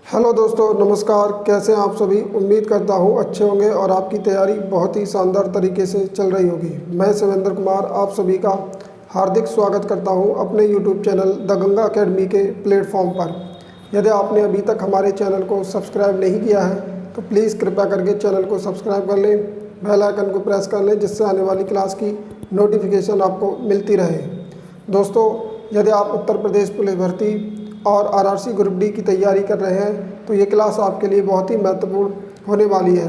Hello दोस्तों, नमस्कार। कैसे हैं आप सभी? उम्मीद करता हूँ अच्छे होंगे और आपकी तैयारी बहुत ही शानदार तरीके से चल रही होगी। मैं शिवेंद्र कुमार आप सभी का हार्दिक स्वागत करता हूँ अपने YouTube channel the Ganga academy के प्लेटफॉर्म पर। यदि आपने अभी तक हमारे चैनल को सब्सक्राइब नहीं किया है तो प्लीज़ कृपया करके चैनल को सब्सक्राइब कर लें, बेल आइकन को प्रेस कर लें, जिससे आने वाली क्लास की नोटिफिकेशन आपको मिलती रहे। दोस्तों, यदि आप उत्तर प्रदेश पुलिस भर्ती और आरआरसी ग्रुप डी की तैयारी कर रहे हैं तो ये क्लास आपके लिए बहुत ही महत्वपूर्ण होने वाली है,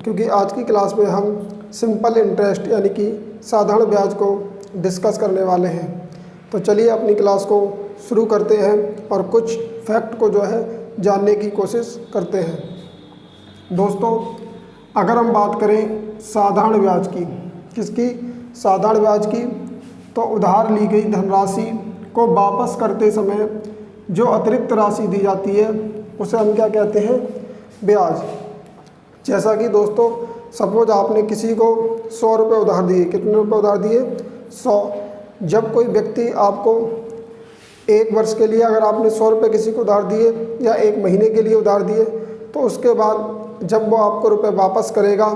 क्योंकि आज की क्लास में हम सिंपल इंटरेस्ट यानी कि साधारण ब्याज को डिस्कस करने वाले हैं। तो चलिए अपनी क्लास को शुरू करते हैं और कुछ फैक्ट को जो है जानने की कोशिश करते हैं। दोस्तों, अगर हम बात करें साधारण ब्याज की, किसकी? साधारण ब्याज की, तो उधार ली गई धनराशि को वापस करते समय जो अतिरिक्त राशि दी जाती है उसे हम क्या कहते हैं? ब्याज। जैसा कि दोस्तों, सपोज आपने किसी को 100 रुपये उधार दिए। कितने रुपये उधार दिए? 100। जब कोई व्यक्ति आपको 1 वर्ष के लिए अगर आपने 100 रुपये किसी को उधार दिए या 1 महीने के लिए उधार दिए, तो उसके बाद जब वो आपको रुपये वापस करेगा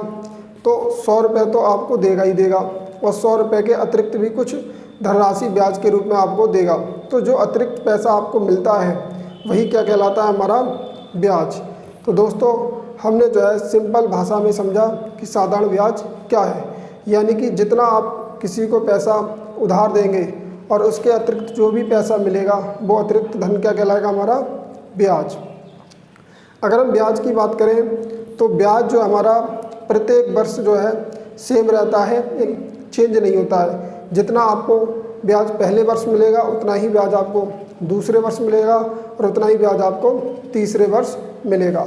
तो 100 रुपये तो आपको देगा ही देगा, और 100 रुपये के अतिरिक्त भी कुछ धनराशि ब्याज के रूप में आपको देगा। तो जो अतिरिक्त पैसा आपको मिलता है वही क्या कहलाता है? हमारा ब्याज। तो दोस्तों, हमने जो है सिंपल भाषा में समझा कि साधारण ब्याज क्या है। यानी कि जितना आप किसी को पैसा उधार देंगे और उसके अतिरिक्त जो भी पैसा मिलेगा वो अतिरिक्त धन क्या कहलाएगा? हमारा ब्याज। अगर हम ब्याज की बात करें तो ब्याज जो हमारा प्रत्येक वर्ष जो है सेम रहता है, चेंज नहीं होता है। जितना आपको ब्याज पहले वर्ष मिलेगा उतना ही ब्याज आपको दूसरे वर्ष मिलेगा और उतना ही ब्याज आपको तीसरे वर्ष मिलेगा।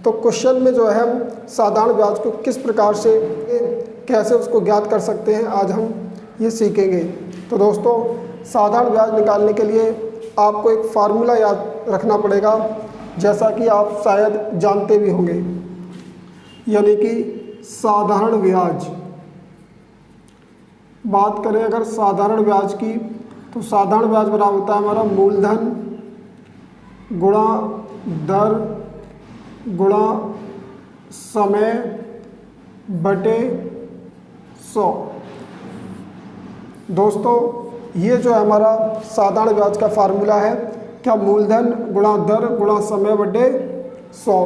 तो क्वेश्चन में जो है हम साधारण ब्याज को किस प्रकार से, कैसे उसको ज्ञात कर सकते हैं, आज हम ये सीखेंगे। तो दोस्तों, साधारण ब्याज निकालने के लिए आपको एक फार्मूला याद रखना पड़ेगा, जैसा कि आप शायद जानते भी होंगे। यानी कि साधारण ब्याज, बात करें अगर साधारण ब्याज की, तो साधारण ब्याज बराबर होता है हमारा मूलधन गुणा दर गुणा समय बटे 100। दोस्तों, ये जो है हमारा साधारण ब्याज का फार्मूला है, क्या? मूलधन गुणा दर गुणा समय बटे 100।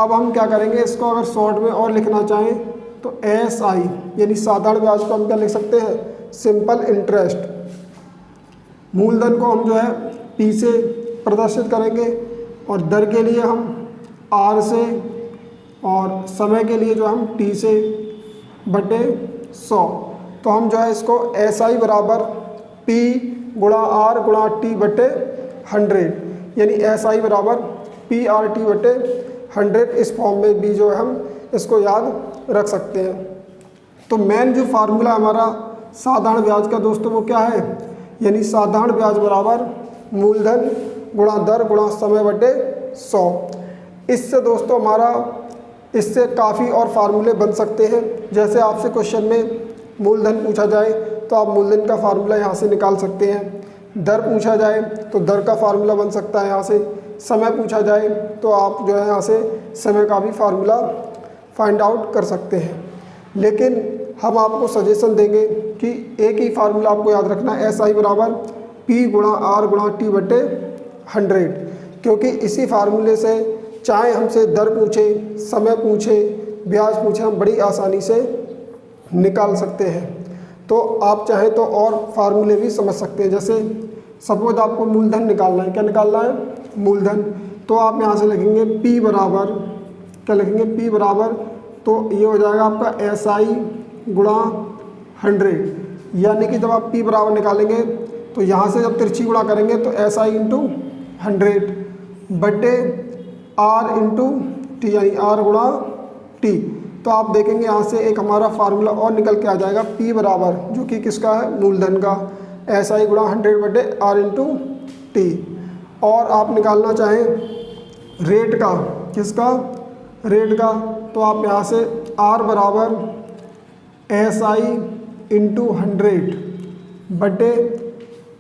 अब हम क्या करेंगे, इसको अगर शॉर्ट में और लिखना चाहें तो SI यानी साधारण ब्याज को हम क्या लिख सकते हैं? Simple interest. मूलधन को हम जो है P से प्रदर्शित करेंगे और दर के लिए हम R से, और समय के लिए जो हम T से बटे 100। तो हम जो है इसको SI बराबर P गुणा R गुणा T बटे 100 यानी SI बराबर PRT बटे 100, इस फॉर्म में भी जो है हम इसको याद रख सकते हैं। तो मेन जो फार्मूला हमारा साधारण ब्याज का दोस्तों वो क्या है? यानी साधारण ब्याज बराबर मूलधन गुणा दर गुणा समय बटे 100। इससे दोस्तों हमारा, इससे काफ़ी और फार्मूले बन सकते हैं। जैसे आपसे क्वेश्चन में मूलधन पूछा जाए तो आप मूलधन का फार्मूला यहाँ से निकाल सकते हैं। दर पूछा जाए तो दर का फार्मूला बन सकता है यहाँ से। समय पूछा जाए तो आप जो है यहाँ से समय का भी फार्मूला फाइंड आउट कर सकते हैं। लेकिन हम आपको सजेशन देंगे कि एक ही फार्मूला आपको याद रखना है, SI बराबर P गुणा R गुणा T बटे 100, क्योंकि इसी फार्मूले से चाहे हमसे दर पूछे, समय पूछे, ब्याज पूछे, हम बड़ी आसानी से निकाल सकते हैं। तो आप चाहें तो और फार्मूले भी समझ सकते हैं। जैसे सपोज आपको मूलधन निकालना है, क्या निकालना है? मूलधन। तो आप यहाँ से लिखेंगे P बराबर, क्या लिखेंगे? P बराबर, तो ये हो जाएगा आपका SI गुणा 100। यानी कि जब आप P बराबर निकालेंगे तो यहाँ से जब तिरछी गुणा करेंगे तो SI इंटू 100 बटे R इंटू T यानी R गुणा T। तो आप देखेंगे यहाँ से एक हमारा फार्मूला और निकल के आ जाएगा, P बराबर, जो कि किसका है? मूलधन का, SI गुणा 100 बटे R इंटू T। और आप निकालना चाहें रेट का, किसका? रेट का, तो आप यहाँ से R बराबर SI इंटू 100 बटे,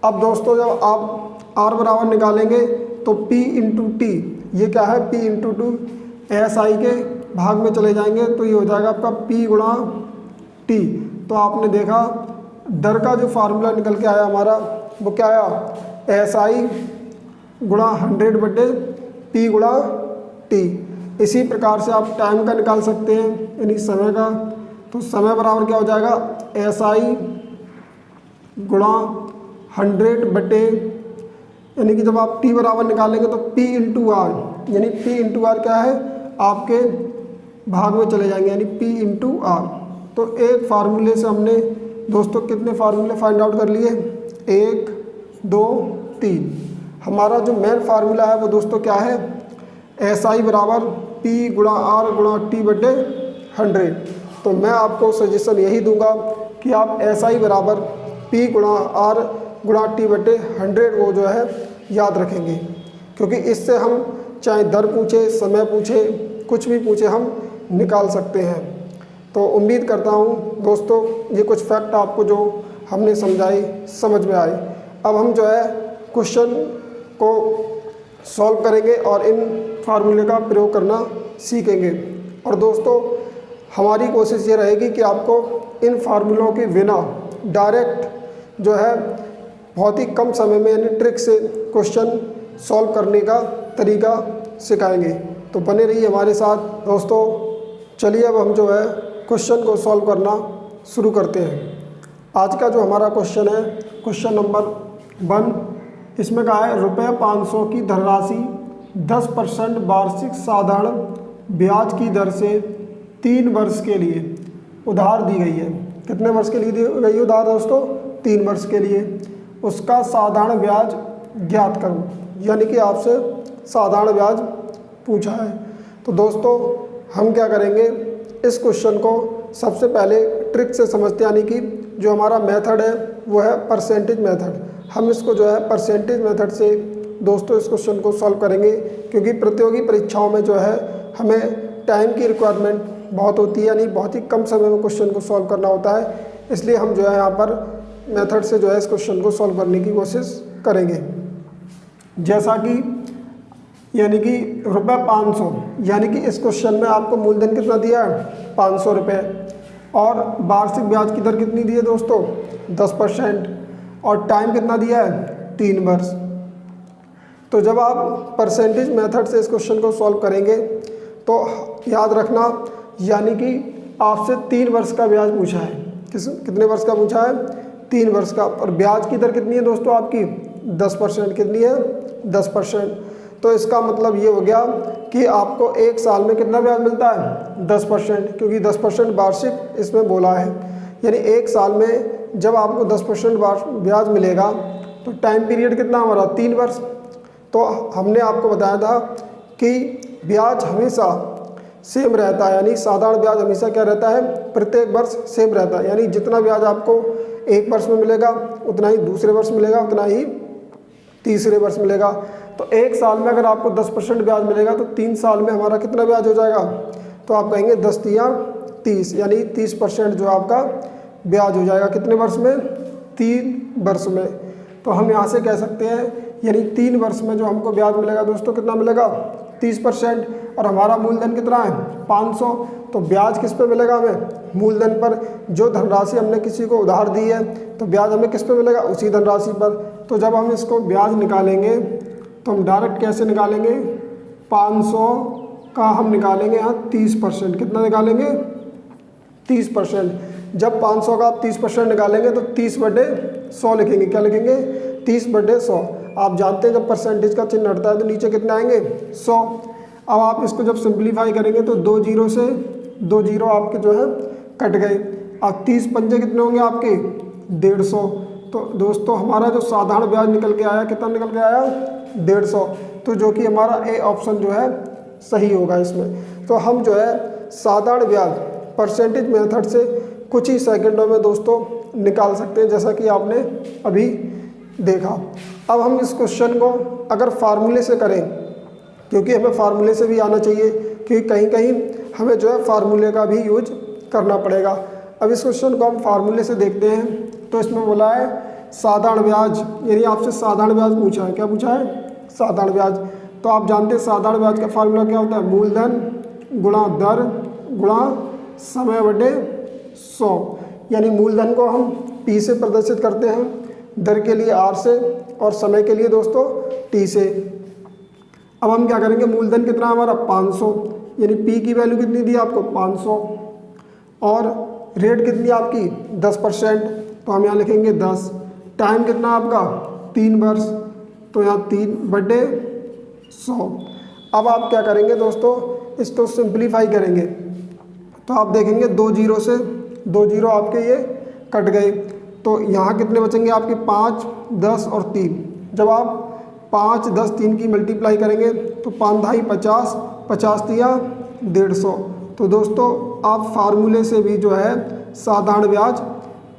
अब दोस्तों जब आप R बराबर निकालेंगे तो P इंटू टी ये क्या है P इंटू टू SI के भाग में चले जाएंगे तो ये हो जाएगा आपका P गुणा T। तो आपने देखा दर का जो फार्मूला निकल के आया हमारा वो क्या आया, SI गुणा 100 बटे P गुणा T। इसी प्रकार से आप टाइम का निकाल सकते हैं यानी समय का। तो समय बराबर क्या हो जाएगा, SI गुणा 100 बटे, यानी कि जब आप T बराबर निकालेंगे तो P इंटू आर, यानी P इंटू आर क्या है, आपके भाग में चले जाएंगे यानी P इंटू आर। तो एक फार्मूले से हमने दोस्तों कितने फार्मूले फाइंड आउट कर लिए, 1 2 3। हमारा जो मेन फार्मूला है वो दोस्तों क्या है, SI बराबर P गुणा R गुणा T बटे 100। तो मैं आपको सजेशन यही दूंगा कि आप SI बराबर P गुणा R गुणा T बटे 100 को जो है याद रखेंगे, क्योंकि इससे हम चाहे दर पूछे, समय पूछे, कुछ भी पूछे हम निकाल सकते हैं। तो उम्मीद करता हूँ दोस्तों ये कुछ फैक्ट आपको जो हमने समझाई समझ में आए। अब हम जो है क्वेश्चन को सॉल्व करेंगे और इन फार्मूले का प्रयोग करना सीखेंगे। और दोस्तों हमारी कोशिश ये रहेगी कि आपको इन फार्मूलों के बिना डायरेक्ट जो है बहुत ही कम समय में यानी ट्रिक से क्वेश्चन सॉल्व करने का तरीका सिखाएंगे। तो बने रहिए हमारे साथ दोस्तों। चलिए अब हम जो है क्वेश्चन को सॉल्व करना शुरू करते हैं। आज का जो हमारा क्वेश्चन है क्वेश्चन नंबर 1, इसमें कहा है ₹500 की धनराशि 10% वार्षिक साधारण ब्याज की दर से 3 वर्ष के लिए उधार दी गई है। कितने वर्ष के लिए दी गई उधार दोस्तों, 3 वर्ष के लिए। उसका साधारण ब्याज ज्ञात करो, यानी कि आपसे साधारण ब्याज पूछा है। तो दोस्तों हम क्या करेंगे, इस क्वेश्चन को सबसे पहले ट्रिक से समझते हैं, यानी कि जो हमारा मेथड है वो है परसेंटेज मेथड। हम इसको जो है परसेंटेज मेथड से दोस्तों इस क्वेश्चन को सॉल्व करेंगे, क्योंकि प्रतियोगी परीक्षाओं में जो है हमें टाइम की रिक्वायरमेंट बहुत होती है, यानी बहुत ही कम समय में क्वेश्चन को सॉल्व करना होता है। इसलिए हम जो है यहाँ पर मेथड से जो है इस क्वेश्चन को सॉल्व करने की कोशिश करेंगे। जैसा कि यानी कि ₹500, यानी कि इस क्वेश्चन में आपको मूलधन कितना दिया है, 500 रुपये, और वार्षिक ब्याज की दर कितनी दी है दोस्तों, 10%, और टाइम कितना दिया है, 3 वर्ष। तो जब आप परसेंटेज मेथड से इस क्वेश्चन को सॉल्व करेंगे तो याद रखना, यानी कि आपसे 3 वर्ष का ब्याज पूछा है। कितने वर्ष का पूछा है, 3 वर्ष का। और ब्याज की दर कितनी है दोस्तों आपकी, 10%। कितनी है, 10%। तो इसका मतलब ये हो गया कि आपको 1 साल में कितना ब्याज मिलता है, 10%, क्योंकि 10% वार्षिक इसमें बोला है। यानी 1 साल में जब आपको 10% ब्याज मिलेगा तो टाइम पीरियड कितना हमारा, 3 वर्ष। तो हमने आपको बताया था कि ब्याज हमेशा सेम रहता है, यानी साधारण ब्याज हमेशा क्या रहता है, प्रत्येक वर्ष सेम रहता है। यानी जितना ब्याज आपको 1 वर्ष में मिलेगा उतना ही दूसरे वर्ष मिलेगा, उतना ही तीसरे वर्ष मिलेगा। तो 1 साल में अगर आपको 10% ब्याज मिलेगा तो 3 साल में हमारा कितना ब्याज हो जाएगा, तो आप कहेंगे 10 तिया 30, यानी 30% जो आपका ब्याज हो जाएगा। कितने वर्ष में, 3 वर्ष में। तो हम यहाँ से कह सकते हैं यानी 3 वर्ष में जो हमको ब्याज मिलेगा दोस्तों कितना मिलेगा, 30%, और हमारा मूलधन कितना है, 500। तो ब्याज किस पे मिलेगा हमें, मूलधन पर। जो धनराशि हमने किसी को उधार दी है तो ब्याज हमें किस पे मिलेगा, उसी धनराशि पर। तो जब हम इसको ब्याज निकालेंगे तो हम डायरेक्ट कैसे निकालेंगे, 500 का हम निकालेंगे यहाँ 30%। कितना निकालेंगे, 30%। जब 500 का आप 30% निकालेंगे तो 30/100 लिखेंगे। क्या लिखेंगे, 30/100। आप जानते हैं जब परसेंटेज का चिन्ह हटता है तो नीचे कितने आएंगे, 100। अब आप इसको जब सिंप्लीफाई करेंगे तो 2 जीरो से 2 जीरो आपके जो है कट गए। अब 30 पंजे कितने होंगे आपके, 150। तो दोस्तों हमारा जो साधारण ब्याज निकल के आया, कितना निकल के आया, 150। तो जो कि हमारा ए ऑप्शन जो है सही होगा इसमें। तो हम जो है साधारण ब्याज परसेंटेज मेथड से कुछ ही सेकंडों में दोस्तों निकाल सकते हैं, जैसा कि आपने अभी देखा। अब हम इस क्वेश्चन को अगर फार्मूले से करें, क्योंकि हमें फार्मूले से भी आना चाहिए, क्योंकि कहीं कहीं हमें जो है फार्मूले का भी यूज करना पड़ेगा। अब इस क्वेश्चन को हम फार्मूले से देखते हैं। तो इसमें बोला है साधारण ब्याज, यानी आपसे साधारण ब्याज पूछा है। क्या पूछा है, साधारण ब्याज। तो आप जानते हैं साधारण ब्याज का फार्मूला क्या होता है, मूलधन गुणा दर गुणा समय बटे 100। यानी मूलधन को हम T से प्रदर्शित करते हैं, दर के लिए R से और समय के लिए दोस्तों T से। अब हम क्या करेंगे, मूलधन कितना हमारा 500, यानी P की वैल्यू कितनी दी आपको 500, और रेट कितनी आपकी 10%, तो हम यहाँ लिखेंगे 10। टाइम कितना आपका 3 वर्ष, तो यहाँ 3/100। अब आप क्या करेंगे दोस्तों, इसको सिंप्लीफाई करेंगे तो आप देखेंगे 2 जीरो से 2 जीरो आपके ये कट गए, तो यहाँ कितने बचेंगे आपके 5, 10 और 3। जब आप 5, 10, 3 की मल्टीप्लाई करेंगे तो 5 ढाई 50, 50 दिया 150। तो दोस्तों आप फार्मूले से भी जो है साधारण ब्याज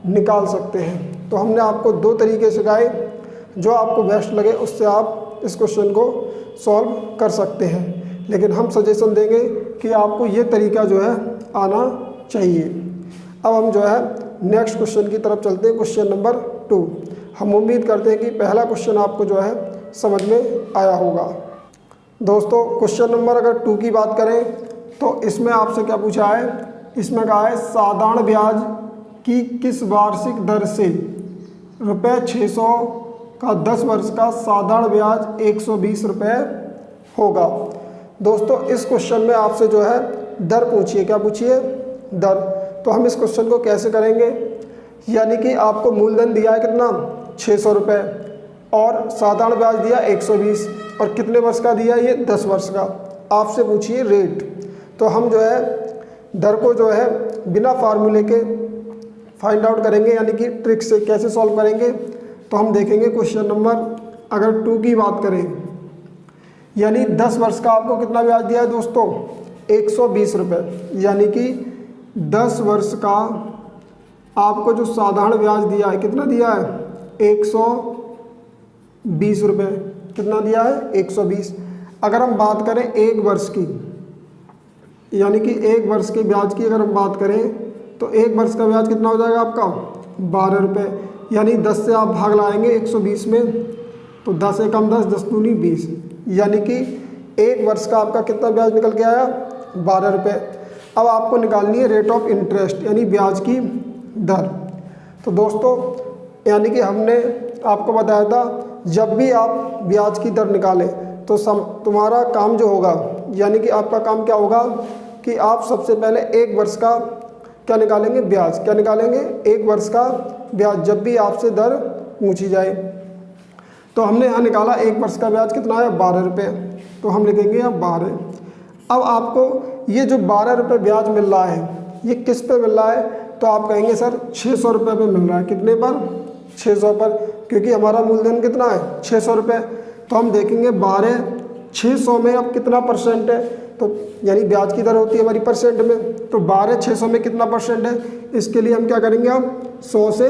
निकाल सकते हैं। तो हमने आपको 2 तरीके सिखाए, जो आपको बेस्ट लगे उससे आप इस क्वेश्चन को सॉल्व कर सकते हैं, लेकिन हम सजेशन देंगे कि आपको ये तरीका जो है आना चाहिए। अब हम जो है नेक्स्ट क्वेश्चन की तरफ चलते हैं, क्वेश्चन नंबर 2। हम उम्मीद करते हैं कि पहला क्वेश्चन आपको जो है समझ में आया होगा। दोस्तों क्वेश्चन नंबर अगर 2 की बात करें तो इसमें आपसे क्या पूछा है, इसमें कहा है साधारण ब्याज की किस वार्षिक दर से ₹600 का 10 वर्ष का साधारण ब्याज 120 रुपये होगा। दोस्तों इस क्वेश्चन में आपसे जो है दर पूछिए, क्या पूछिए, दर। तो हम इस क्वेश्चन को कैसे करेंगे, यानी कि आपको मूलधन दिया है कितना 600 रुपये और साधारण ब्याज दिया 120, और कितने वर्ष का दिया ये 10 वर्ष का। आपसे पूछिए रेट, तो हम जो है दर को जो है बिना फार्मूले के फाइंड आउट करेंगे, यानी कि ट्रिक से कैसे सॉल्व करेंगे। तो हम देखेंगे क्वेश्चन नंबर अगर 2 की बात करें, यानी 10 वर्ष का आपको कितना ब्याज दिया है दोस्तों 120 रुपये, यानी कि 10 वर्ष का आपको जो साधारण ब्याज दिया है कितना दिया है 120 रुपये, कितना दिया है 120। अगर हम बात करें 1 वर्ष की, यानी कि 1 वर्ष के ब्याज की अगर हम बात करें तो 1 वर्ष का ब्याज कितना हो जाएगा आपका 12 रुपये, यानी 10 से आप भाग लाएंगे 120 में, तो 10 से कम 10, 10 दूनी 20, यानी कि 1 वर्ष का आपका कितना ब्याज निकल के आया 12 रुपये। अब आपको निकालनी है रेट ऑफ इंटरेस्ट, यानी ब्याज की दर। तो दोस्तों यानी कि हमने आपको बताया था जब भी आप ब्याज की दर निकालें तो तुम्हारा काम जो होगा, यानी कि आपका काम क्या होगा कि आप सबसे पहले 1 वर्ष का क्या निकालेंगे, ब्याज। क्या निकालेंगे 1 वर्ष का ब्याज, जब भी आपसे दर पूछी जाए। तो हमने यहाँ निकाला 1 वर्ष का ब्याज कितना है 12 रुपये, तो हम लिखेंगे यहाँ 12। अब आपको ये जो 12 रुपये ब्याज मिल रहा है ये किस पे मिल रहा है, तो आप कहेंगे सर 600 रुपये पे मिल रहा है। कितने पर 600 पर, क्योंकि हमारा मूलधन कितना है 600 रुपये। तो हम देखेंगे 12 600 में अब कितना परसेंट है, तो यानी ब्याज की दर होती है हमारी परसेंट में, तो 12 600 में कितना परसेंट है, इसके लिए हम क्या करेंगे, हम 100 से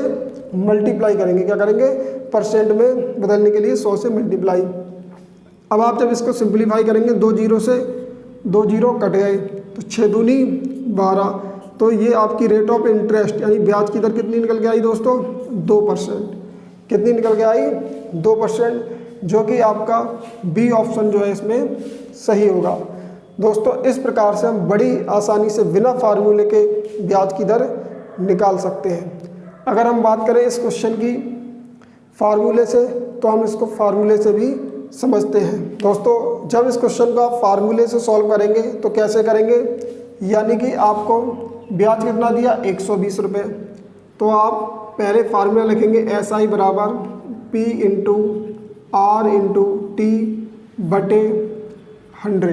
मल्टीप्लाई करेंगे। क्या करेंगे, परसेंट में बदलने के लिए 100 से मल्टीप्लाई। अब आप जब इसको सिंप्लीफाई करेंगे 2 जीरो से 2 जीरो कट गए, तो 6 दूनी 12, तो ये आपकी रेट ऑफ इंटरेस्ट यानी ब्याज की दर कितनी निकल के आई दोस्तों 2%। कितनी निकल के आई 2%, जो कि आपका बी ऑप्शन जो है इसमें सही होगा। दोस्तों इस प्रकार से हम बड़ी आसानी से बिना फार्मूले के ब्याज की दर निकाल सकते हैं। अगर हम बात करें इस क्वेश्चन की फार्मूले से, तो हम इसको फार्मूले से भी समझते हैं। दोस्तों जब इस क्वेश्चन को आप फार्मूले से सॉल्व करेंगे तो कैसे करेंगे, यानी कि आपको ब्याज कितना दिया 120 रुपये, तो आप पहले फार्मूला लिखेंगे SI बराबर P into R into T बटे 100।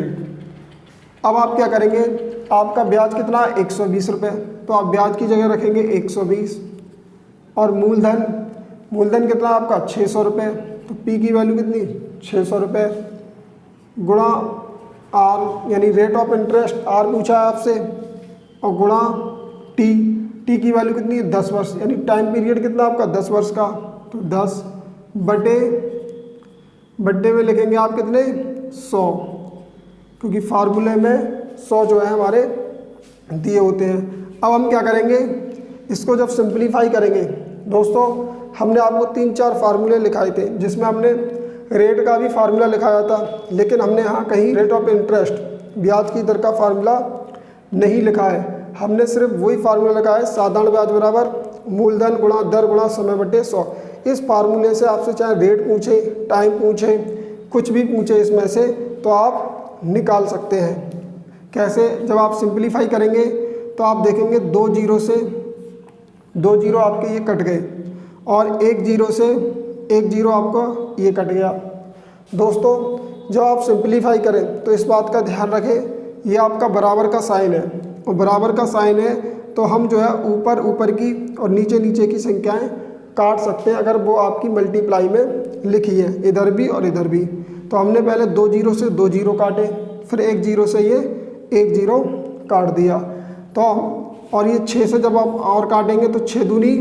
अब आप क्या करेंगे, आपका ब्याज कितना 120 रुपये, तो आप ब्याज की जगह रखेंगे 120, और मूलधन कितना आपका 600 रुपये, तो P की वैल्यू कितनी 600 रुपये गुणा R यानी रेट ऑफ इंटरेस्ट R पूछा है आपसे, और गुणा T की वैल्यू कितनी है 10 वर्ष, यानी टाइम पीरियड कितना आपका 10 वर्ष का, तो 10 बटे में लिखेंगे आप कितने 100, क्योंकि फार्मूले में 100 जो है हमारे दिए होते हैं। अब हम क्या करेंगे, इसको जब सिंप्लीफाई करेंगे दोस्तों, हमने आपको 3-4 फार्मूले लिखाए थे जिसमें हमने रेट का भी फार्मूला लिखाया था, लेकिन हमने यहाँ कहीं रेट ऑफ इंटरेस्ट ब्याज की दर का फार्मूला नहीं लिखा है। हमने सिर्फ वही फार्मूला लिखा है, साधारण ब्याज बराबर मूलधन गुणा दर गुणा समय बटे 100। इस फार्मूले से आपसे चाहे रेट पूछे, टाइम पूछे, कुछ भी पूछे इसमें से, तो आप निकाल सकते हैं। कैसे? जब आप सिंप्लीफाई करेंगे तो आप देखेंगे 2 जीरो से 2 जीरो आपके ये कट गए और 1 जीरो से 1 जीरो आपका ये कट गया। दोस्तों जब आप सिंप्लीफाई करें तो इस बात का ध्यान रखें, ये आपका बराबर का साइन है, और बराबर का साइन है तो हम जो है ऊपर ऊपर की और नीचे नीचे की संख्याएं काट सकते हैं, अगर वो आपकी मल्टीप्लाई में लिखी है, इधर भी और इधर भी। तो हमने पहले 2 जीरो से 2 जीरो काटे, फिर 1 जीरो से ये 1 जीरो काट दिया। तो और ये 6 से जब आप और काटेंगे तो 6 दूनी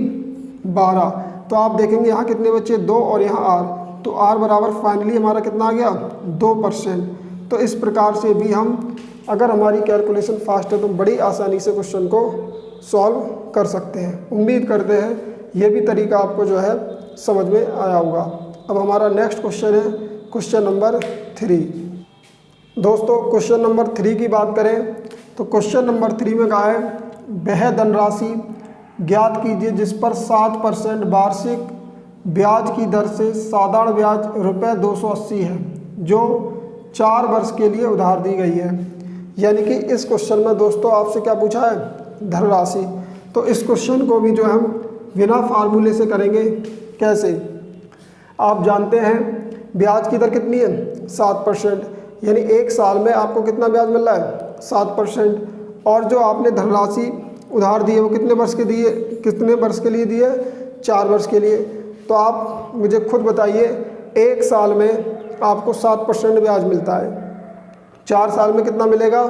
12। तो आप देखेंगे यहाँ कितने बच्चे 2 और यहाँ आर, तो आर बराबर फाइनली हमारा कितना आ गया 2%। तो इस प्रकार से भी हम, अगर हमारी कैलकुलेशन फास्ट है तो बड़ी आसानी से क्वेश्चन को सॉल्व कर सकते हैं। उम्मीद करते हैं ये भी तरीका आपको जो है समझ में आया होगा। अब हमारा नेक्स्ट क्वेश्चन है क्वेश्चन नंबर 3। दोस्तों क्वेश्चन नंबर 3 की बात करें तो क्वेश्चन नंबर 3 में कहा है, वह धनराशि ज्ञात कीजिए जिस पर 7% वार्षिक ब्याज की दर से साधारण ब्याज रुपये 280 है, जो 4 वर्ष के लिए उधार दी गई है। यानी कि इस क्वेश्चन में दोस्तों आपसे क्या पूछा है, धनराशि। तो इस क्वेश्चन को भी जो हम बिना फार्मूले से करेंगे। कैसे? आप जानते हैं ब्याज की दर कितनी है 7%, यानी 1 साल में आपको कितना ब्याज मिल रहा है 7%। और जो आपने धनराशि उधार दी है वो कितने वर्ष के दिए, कितने वर्ष के लिए दिए, 4 वर्ष के लिए। तो आप मुझे खुद बताइए, 1 साल में आपको 7% ब्याज मिलता है, 4 साल में कितना मिलेगा?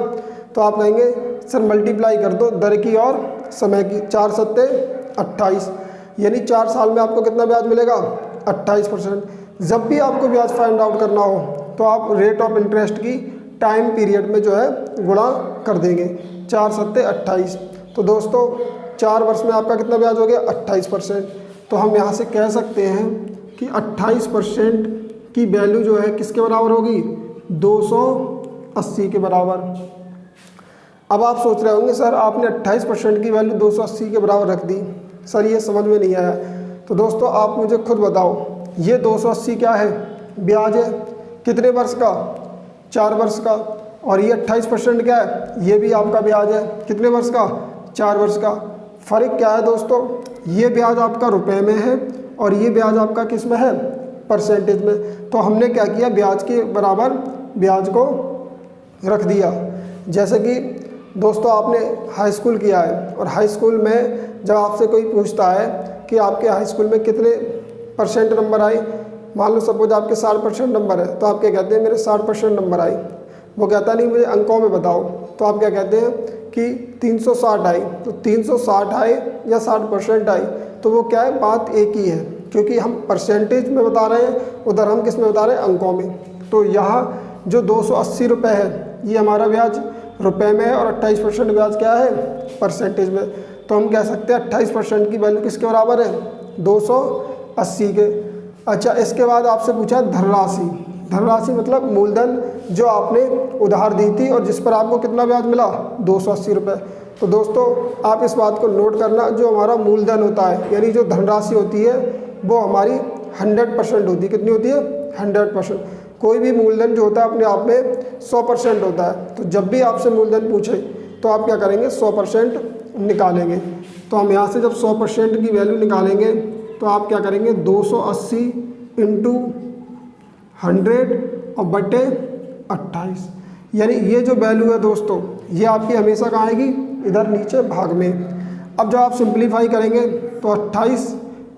तो आप कहेंगे सर मल्टीप्लाई कर दो दर की और समय की, 4 सत्ते 28, यानी 4 साल में आपको कितना ब्याज मिलेगा 28%। जब भी आपको ब्याज फाइंड आउट करना हो तो आप रेट ऑफ इंटरेस्ट की टाइम पीरियड में जो है गुणा कर देंगे, 4 सत्ते 28। तो दोस्तों 4 वर्ष में आपका कितना ब्याज हो गया 28%। तो हम यहाँ से कह सकते हैं कि 28% की वैल्यू जो है किसके बराबर होगी 280 के बराबर। अब आप सोच रहे होंगे सर आपने 28% की वैल्यू 280 के बराबर रख दी, सर ये समझ में नहीं आया। तो दोस्तों आप मुझे खुद बताओ, ये 280 क्या है, ब्याज है, कितने वर्ष का 4 वर्ष का, और ये 28% क्या है, ये भी आपका ब्याज है, कितने वर्ष का 4 वर्ष का। फ़र्क क्या है दोस्तों, ये ब्याज आपका रुपए में है और ये ब्याज आपका किस में है, परसेंटेज में। तो हमने क्या किया, ब्याज के बराबर ब्याज को रख दिया। जैसे कि दोस्तों आपने हाई स्कूल किया है, और हाई स्कूल में जब आपसे कोई पूछता है कि आपके हाई स्कूल में कितने % नंबर आए, मान लो सपोज आपके 60% नंबर है, तो आप क्या कहते हैं मेरे 60% नंबर आए। वो कहता नहीं मुझे अंकों में बताओ, तो आप क्या कहते हैं कि 360 आई। तो 360 आए या 60% आई, तो वो क्या है, बात एक ही है, क्योंकि हम परसेंटेज में बता रहे हैं, उधर हम किस में बता रहे हैं, अंकों में। तो यहाँ जो 280 रुपये है ये हमारा ब्याज रुपए में है, और 28% ब्याज क्या है, परसेंटेज में। तो हम कह सकते हैं 28% की वैल्यू किसके बराबर है, 280 के। अच्छा, इसके बाद आपसे पूछा धनराशि। धनराशि मतलब मूलधन जो आपने उधार दी थी और जिस पर आपको कितना ब्याज मिला 280 रुपये। तो दोस्तों आप इस बात को नोट करना, जो हमारा मूलधन होता है यानी जो धनराशि होती है वो हमारी 100% होती है। कितनी होती है, 100%। कोई भी मूलधन जो होता है अपने आप में 100% होता है। तो जब भी आपसे मूलधन पूछे तो आप क्या करेंगे, 100% निकालेंगे। तो हम यहाँ से जब 100% की वैल्यू निकालेंगे तो आप क्या करेंगे, 280 इंटू 100 और बटे 28, यानी ये जो वैल्यू है दोस्तों ये आपकी हमेशा कहाँ आएगी, इधर नीचे भाग में। अब जब आप सिंप्लीफाई करेंगे तो 28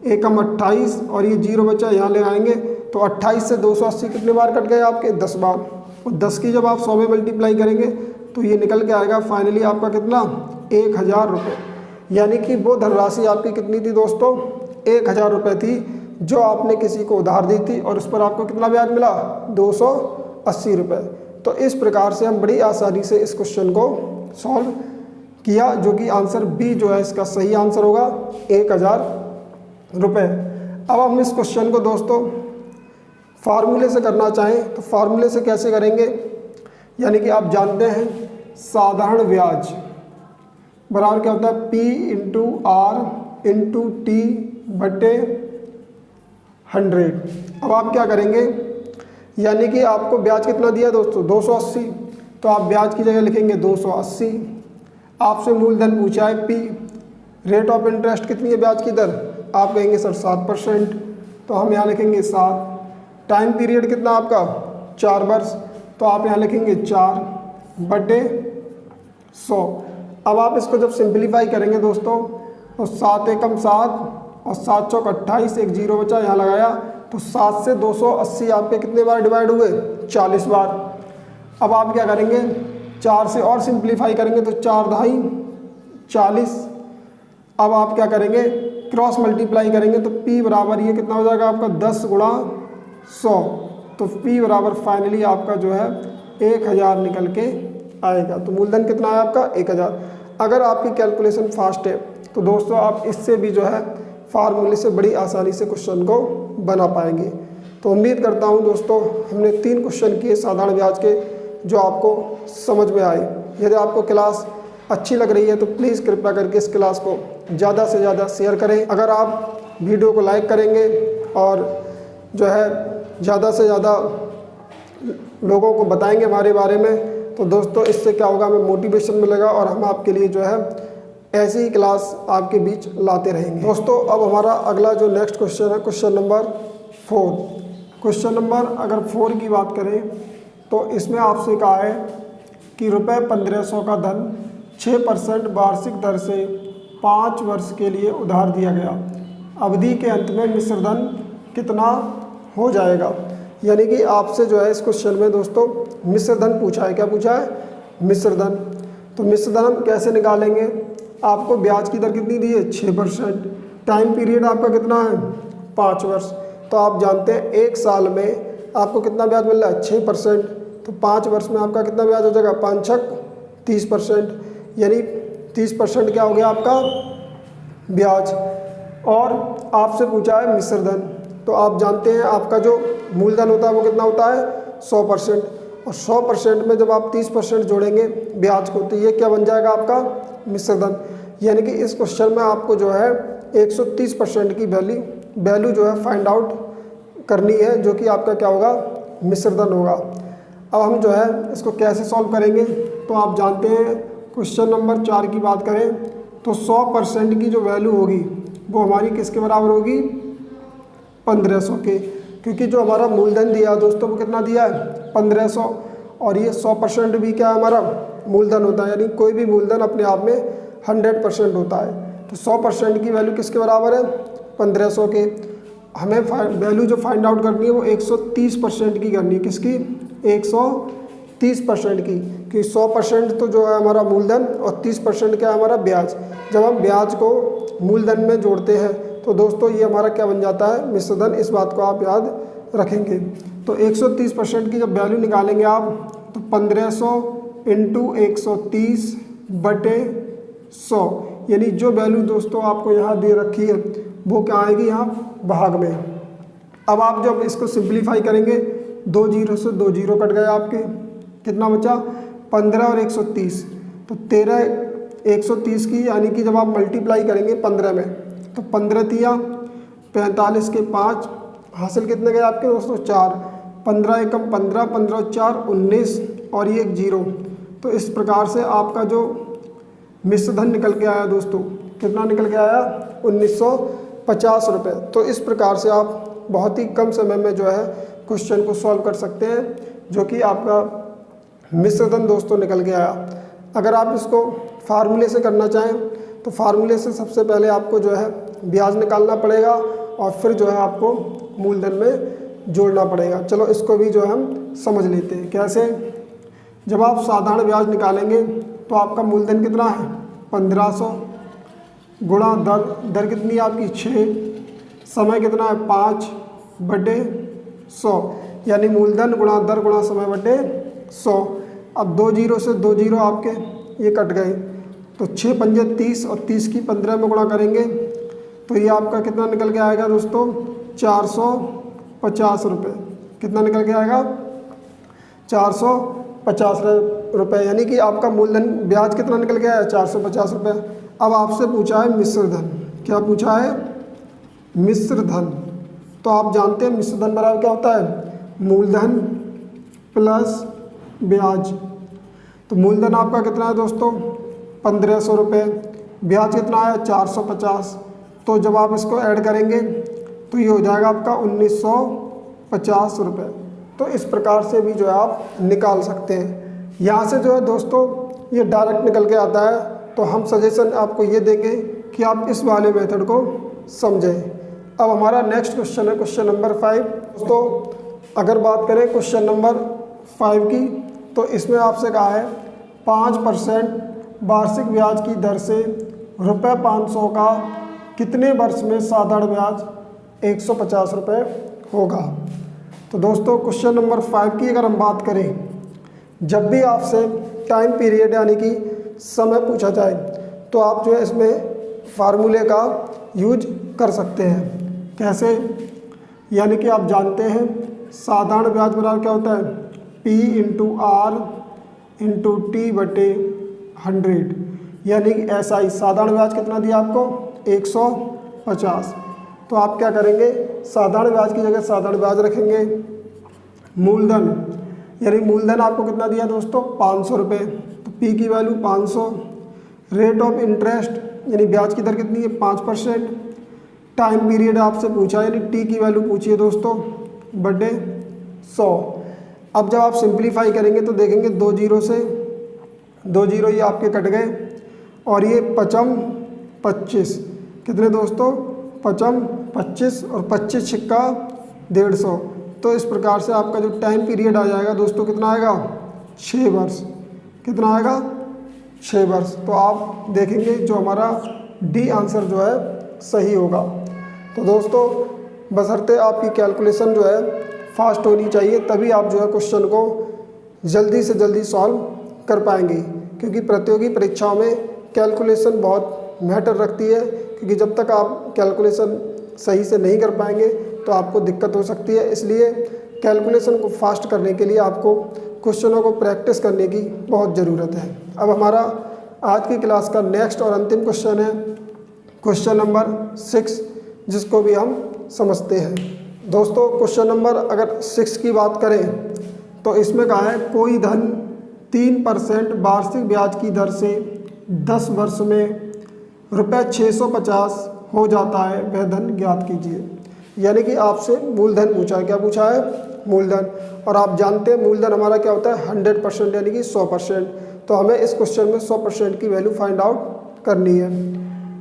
एकम 28 और ये 0 बचा यहाँ ले आएंगे, तो 28 से 280 कितने बार कट गए आपके, 10 बार। और 10 की जब आप 100 में मल्टीप्लाई करेंगे तो ये निकल के आएगा फाइनली आपका कितना, 1000 रुपये। यानी कि वो धनराशि आपकी कितनी थी दोस्तों, 1000 रुपये थी, जो आपने किसी को उधार दी थी और उस पर आपको कितना ब्याज मिला, 280 रुपये। तो इस प्रकार से हम बड़ी आसानी से इस क्वेश्चन को सॉल्व किया, जो कि आंसर बी जो है इसका सही आंसर होगा, 1000 रुपये। अब हम इस क्वेश्चन को दोस्तों फार्मूले से करना चाहें तो फार्मूले से कैसे करेंगे, यानी कि आप जानते हैं साधारण ब्याज बराबर क्या होता है, P/R/T/100। अब आप क्या करेंगे, यानी कि आपको ब्याज कितना दिया दोस्तों, 280, तो आप ब्याज की जगह लिखेंगे 280। आपसे मूलधन पूछा है P, रेट ऑफ इंटरेस्ट कितनी है ब्याज की दर, आप कहेंगे सर 7%, तो हम यहाँ लिखेंगे 7। टाइम पीरियड कितना आपका 4 वर्ष, तो आप यहाँ लिखेंगे 4/100। अब आप इसको जब सिंप्लीफाई करेंगे दोस्तों तो 7 एकम 7 और 7 चौक 28, एक जीरो बचा यहाँ लगाया, तो 7 से 280 आपके कितने बार डिवाइड हुए, 40 बार। अब आप क्या करेंगे, 4 से और सिंप्लीफाई करेंगे तो 4 ढाई 40। अब आप क्या करेंगे, क्रॉस मल्टीप्लाई करेंगे तो P बराबर ये कितना हो जाएगा आपका 10 गुणा 100, तो P बराबर फाइनली आपका जो है 1000 निकल के आएगा। तो मूलधन कितना है आपका 1000। अगर आपकी कैलकुलेशन फास्ट है तो दोस्तों आप इससे भी जो है फार्मूले से बड़ी आसानी से क्वेश्चन को बना पाएंगे। तो उम्मीद करता हूं दोस्तों हमने 3 क्वेश्चन किए साधारण ब्याज के जो आपको समझ में आए। यदि आपको क्लास अच्छी लग रही है तो प्लीज़ कृपया करके इस क्लास को ज़्यादा से ज़्यादा शेयर करें। अगर आप वीडियो को लाइक करेंगे और जो है ज़्यादा से ज़्यादा लोगों को बताएंगे हमारे बारे में, तो दोस्तों इससे क्या होगा, हमें मोटिवेशन मिलेगा और हम आपके लिए जो है ऐसी ही क्लास आपके बीच लाते रहेंगे। दोस्तों अब हमारा अगला जो नेक्स्ट क्वेश्चन है क्वेश्चन नंबर 4। क्वेश्चन नंबर अगर 4 की बात करें तो इसमें आपसे कहा है कि रुपये 1500 का धन 6% वार्षिक दर से 5 वर्ष के लिए उधार दिया गया। अवधि के अंत में मिश्र धन कितना हो जाएगा। यानी कि आपसे जो है इस क्वेश्चन में दोस्तों मिश्र धन पूछा है। क्या पूछा है, मिश्र धन। तो मिश्र धन हम कैसे निकालेंगे, आपको ब्याज की दर कितनी दी है 6%, टाइम पीरियड आपका कितना है 5 वर्ष। तो आप जानते हैं 1 साल में आपको कितना ब्याज मिल रहा है 6%, तो 5 वर्ष में आपका कितना ब्याज हो जाएगा 5 छक 30%, यानी 30% क्या हो गया आपका ब्याज। और आपसे पूछा है मिश्र धन, तो आप जानते हैं आपका जो मूलधन होता है वो कितना होता है 100%, और 100% में जब आप 30% जोड़ेंगे ब्याज को तो ये क्या बन जाएगा आपका मिश्र धन। यानी कि इस क्वेश्चन में आपको जो है 130% की वैल्यू जो है फाइंड आउट करनी है, जो कि आपका क्या होगा मिश्र धन होगा। अब हम जो है इसको कैसे सॉल्व करेंगे, तो आप जानते हैं क्वेश्चन नंबर 4 की बात करें तो 100% की जो वैल्यू होगी वो हमारी किसके बराबर होगी 1500 के, क्योंकि जो हमारा मूलधन दिया है दोस्तों वो कितना दिया है 1500, और ये 100% भी क्या है हमारा मूलधन होता है, यानी कोई भी मूलधन अपने आप में 100% होता है। तो 100% की वैल्यू किसके बराबर है 1500 के। हमें वैल्यू जो फाइंड आउट करनी है वो 130% की करनी है, किसकी 130% की, कि 100% तो जो है हमारा मूलधन और 30% क्या है हमारा ब्याज। जब हम ब्याज को मूलधन में जोड़ते हैं तो दोस्तों ये हमारा क्या बन जाता है मिश्र धन। इस बात को आप याद रखेंगे। तो 130% की जब वैल्यू निकालेंगे आप तो 1500 इंटू 130/100, यानी जो वैल्यू दोस्तों आपको यहाँ दे रखी है वो क्या आएगी यहाँ भाग में। अब आप जब इसको सिंप्लीफाई करेंगे 2 जीरो से 2 जीरो कट गए आपके, कितना बचा 15 और 130, तो 13 130 की, यानी कि जब आप मल्टीप्लाई करेंगे 15 में तो 15 तिया 45 के 5 हासिल कितने गए आपके दोस्तों 4, 15 एकम 15, 15 4 19 और ये 1 जीरो। तो इस प्रकार से आपका जो मिश्र धन निकल के आया दोस्तों, कितना निकल के आया 1950 रुपये। तो इस प्रकार से आप बहुत ही कम समय में जो है क्वेश्चन को सॉल्व कर सकते हैं, जो कि आपका मिश्र धन दोस्तों निकल के आया। अगर आप इसको फार्मूले से करना चाहें तो फार्मूले से सबसे पहले आपको जो है ब्याज निकालना पड़ेगा और फिर जो है आपको मूलधन में जोड़ना पड़ेगा। चलो इसको भी जो है हम समझ लेते हैं कैसे। जब आप साधारण ब्याज निकालेंगे तो आपका मूलधन कितना है 1500 गुणा दर कितनी है आपकी 6, समय कितना है 5/100, यानी मूलधन गुणा दर गुणा समय बटे 100। अब 2 जीरो से 2 जीरो आपके ये कट गए, तो 6 पंजे 30 और 30 की 15 में गुणा करेंगे तो ये आपका कितना निकल के आएगा दोस्तों 450 रुपये। कितना निकल के आएगा 450 रुपये, यानी कि आपका मूलधन ब्याज कितना निकल के आया 450 रुपये। अब आपसे पूछा है मिश्र धन, क्या पूछा है मिश्र धन। तो आप जानते हैं मिश्र धन बराबर क्या होता है मूलधन प्लस ब्याज। तो मूलधन आपका कितना है दोस्तों 1500 रुपये, ब्याज कितना है 450। तो जब आप इसको ऐड करेंगे तो ये हो जाएगा आपका 1950 रुपये। तो इस प्रकार से भी जो है आप निकाल सकते हैं। यहाँ से जो है दोस्तों ये डायरेक्ट निकल के आता है, तो हम सजेशन आपको ये देंगे कि आप इस वाले मेथड को समझें। अब हमारा नेक्स्ट क्वेश्चन है क्वेश्चन नंबर 5। दोस्तों अगर बात करें क्वेश्चन नंबर 5 की, तो इसमें आपसे कहा है 5% वार्षिक ब्याज की दर से रुपये 500 का कितने वर्ष में साधारण ब्याज 150 रुपये होगा। तो दोस्तों क्वेश्चन नंबर 5 की अगर हम बात करें, जब भी आपसे टाइम पीरियड यानी कि समय पूछा जाए तो आप जो है इसमें फार्मूले का यूज कर सकते हैं। कैसे, यानी कि आप जानते हैं साधारण ब्याज बराबर क्या होता है P into R into T बटे 100, यानी कि SI साधारण ब्याज कितना दिया आपको 150। तो आप क्या करेंगे साधारण ब्याज की जगह साधारण ब्याज रखेंगे। मूलधन यानी मूलधन आपको कितना दिया दोस्तों 500 रुपये, तो P की वैल्यू 500। रेट ऑफ इंटरेस्ट यानी ब्याज की दर कितनी है 5%। टाइम पीरियड आपसे पूछा यानी T की वैल्यू पूछी है दोस्तों बटे 100। अब जब आप सिंप्लीफाई करेंगे तो देखेंगे 2 जीरो से 2 जीरो ये आपके कट गए, और ये 5 25 कितने दोस्तों 5 25 और 25 छिक्का 150। तो इस प्रकार से आपका जो टाइम पीरियड आ जाएगा दोस्तों कितना आएगा 6 वर्ष। कितना आएगा 6 वर्ष। तो आप देखेंगे जो हमारा डी आंसर जो है सही होगा। तो दोस्तों बशर्ते आपकी कैलकुलेशन जो है फास्ट होनी चाहिए, तभी आप जो है क्वेश्चन को जल्दी से जल्दी सॉल्व कर पाएंगे, क्योंकि प्रतियोगी परीक्षाओं में कैलकुलेशन बहुत मैटर रखती है। क्योंकि जब तक आप कैलकुलेशन सही से नहीं कर पाएंगे तो आपको दिक्कत हो सकती है। इसलिए कैलकुलेशन को फास्ट करने के लिए आपको क्वेश्चनों को प्रैक्टिस करने की बहुत ज़रूरत है। अब हमारा आज की क्लास का नेक्स्ट और अंतिम क्वेश्चन है क्वेश्चन नंबर 6, जिसको भी हम समझते हैं। दोस्तों क्वेश्चन नंबर अगर 6 की बात करें तो इसमें कहा है कोई धन 3% वार्षिक ब्याज की दर से 10 वर्ष में रुपये 650 हो जाता है, वह धन ज्ञात कीजिए। यानी कि आपसे मूलधन पूछा है। क्या पूछा है मूलधन, और आप जानते हैं मूलधन हमारा क्या होता है 100% यानी कि 100%। तो हमें इस क्वेश्चन में 100% की वैल्यू फाइंड आउट करनी है।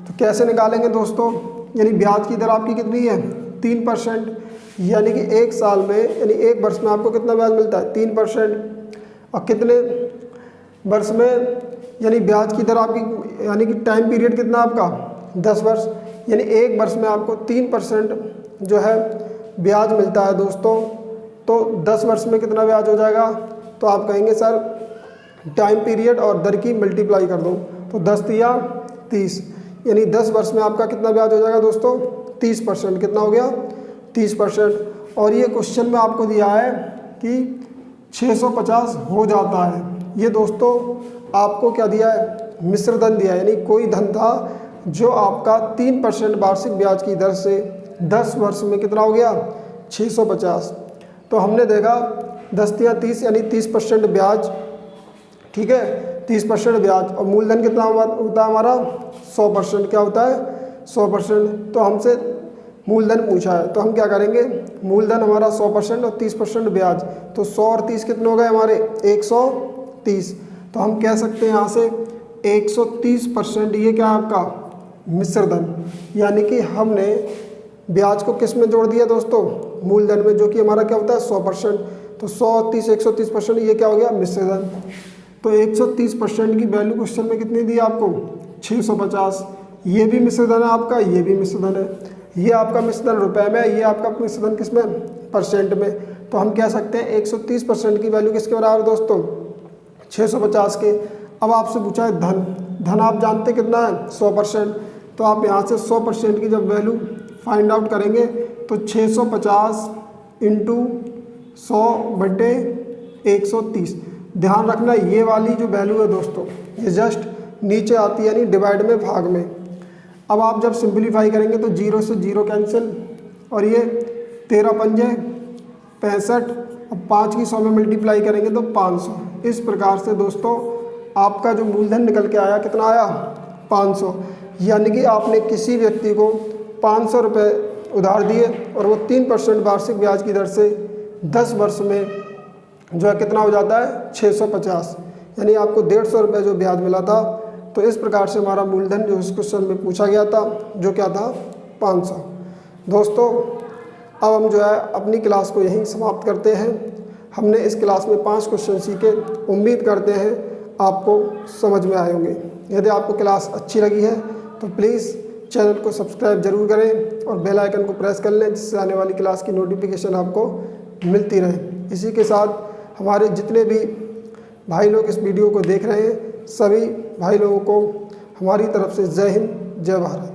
तो कैसे निकालेंगे दोस्तों, यानी ब्याज की दर आपकी कितनी है 3%, यानी कि 1 साल में यानी 1 वर्ष में आपको कितना ब्याज मिलता है 3%। और कितने वर्ष में यानी ब्याज की दर आपकी यानी कि टाइम पीरियड कितना आपका 10 वर्ष, यानी 1 वर्ष में आपको 3% जो है ब्याज मिलता है दोस्तों। तो 10 वर्ष में कितना ब्याज हो जाएगा, तो आप कहेंगे सर टाइम पीरियड और दर की मल्टीप्लाई कर दो, तो 10 तिया 30, यानी 10 वर्ष में आपका कितना ब्याज हो जाएगा दोस्तों 30%। कितना हो गया 30%। और ये क्वेश्चन में आपको दिया है कि 650 हो जाता है। ये दोस्तों आपको क्या दिया है मिश्र धन दिया है, यानी कोई धन था जो आपका 3% वार्षिक ब्याज की दर से 10 वर्ष में कितना हो गया 650। तो हमने देखा 10 तिया 30 यानी 30% ब्याज, ठीक है 30% ब्याज, और मूलधन कितना होता है हमारा 100%। क्या होता है 100%। तो हमसे मूलधन पूछा है, तो हम क्या करेंगे मूलधन हमारा 100% और 30% ब्याज, तो 100 और 30 कितने हो गए हमारे 130। तो हम कह सकते हैं यहाँ से 130% ये क्या है आपका मिश्र धन, यानी कि हमने ब्याज को किस में जोड़ दिया दोस्तों मूलधन में, जो कि हमारा क्या होता है 100%। तो 100 30 130% ये क्या हो गया मिश्र धन। तो 130% की वैल्यू क्वेश्चन में कितनी दी आपको 650। ये भी मिश्र धन है आपका, ये भी मिश्र धन है। ये आपका मिश्र धन रुपए में, ये आपका मिश्र धन किस में परसेंट में। तो हम कह सकते हैं 130% की वैल्यू किसके बराबर दोस्तों 650 के। अब आपसे पूछा है धन, धन आप जानते कितना है 100%। तो आप यहाँ से 100% की जब वैल्यू फाइंड आउट करेंगे तो 650 इंटू 100/130। ध्यान रखना ये वाली जो वैल्यू है दोस्तों ये जस्ट नीचे आती है, यानी डिवाइड में, भाग में। अब आप जब सिंपलीफाई करेंगे तो 0 से 0 कैंसिल, और ये 13 पंजे 65, अब 5 की 100 में मल्टीप्लाई करेंगे तो 500। इस प्रकार से दोस्तों आपका जो मूलधन निकल के आया कितना आया, 500। यानी कि आपने किसी व्यक्ति को 500 रुपये उधार दिए और वो 3% वार्षिक ब्याज की दर से 10 वर्ष में जो है कितना हो जाता है, 650। यानी आपको 150 रुपये जो ब्याज मिला था। तो इस प्रकार से हमारा मूलधन जो इस क्वेश्चन में पूछा गया था जो क्या था, 500। दोस्तों अब हम जो है अपनी क्लास को यहीं समाप्त करते हैं। हमने इस क्लास में 5 क्वेश्चन सीखे, उम्मीद करते हैं आपको समझ में आए होंगे। यदि आपको क्लास अच्छी लगी है तो प्लीज़ चैनल को सब्सक्राइब जरूर करें और बेल आइकन को प्रेस कर लें, जिससे आने वाली क्लास की नोटिफिकेशन आपको मिलती रहे। इसी के साथ हमारे जितने भी भाई लोग इस वीडियो को देख रहे हैं, सभी भाई लोगों को हमारी तरफ से जय हिंद, जय भारत।